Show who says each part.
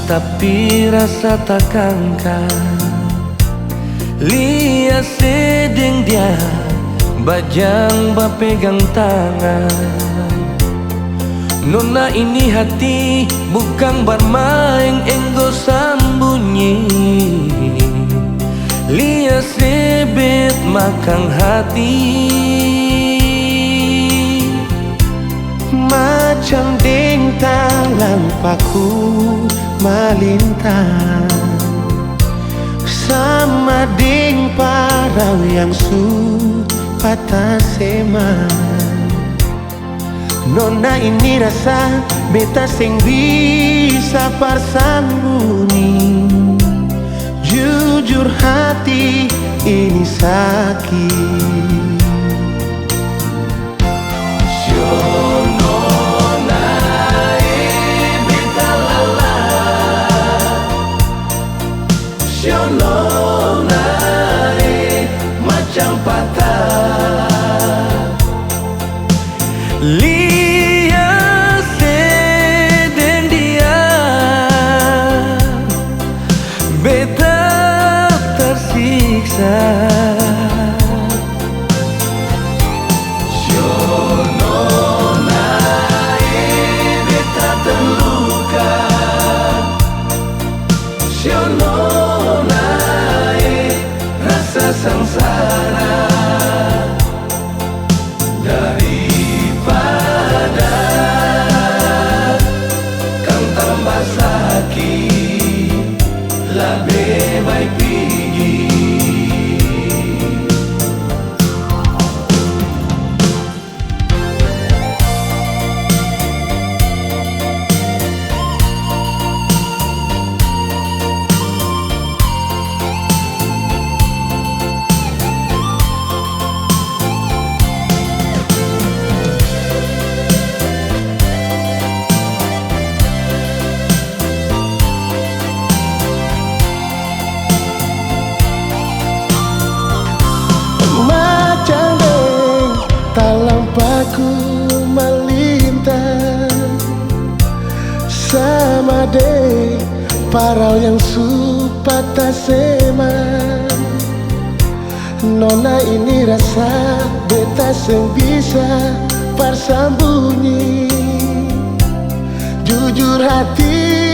Speaker 1: tapi rasa takangkan. Lihat sedeng dia bajang bapegang tangan. Nona ini hati bukan bermain enggo sambunyi. Lihat sebet makan hati.
Speaker 2: Macam deng talang paku malintang, sama deng parau yang su patah seman. Nona ini rasa beta sing bisa parsambunyi. Jujur hati ini sakit.
Speaker 1: Macam patah. Lihat sedeng dia beta tersiksa. Beta terluka. Rasa sengsara daripada kang tambah sakit, lebih baik pergi.
Speaker 2: Talang paku melintang, sama deh parau yang su patah seman. Nona ini rasa beta seng bisa parsambunyi. Jujur hati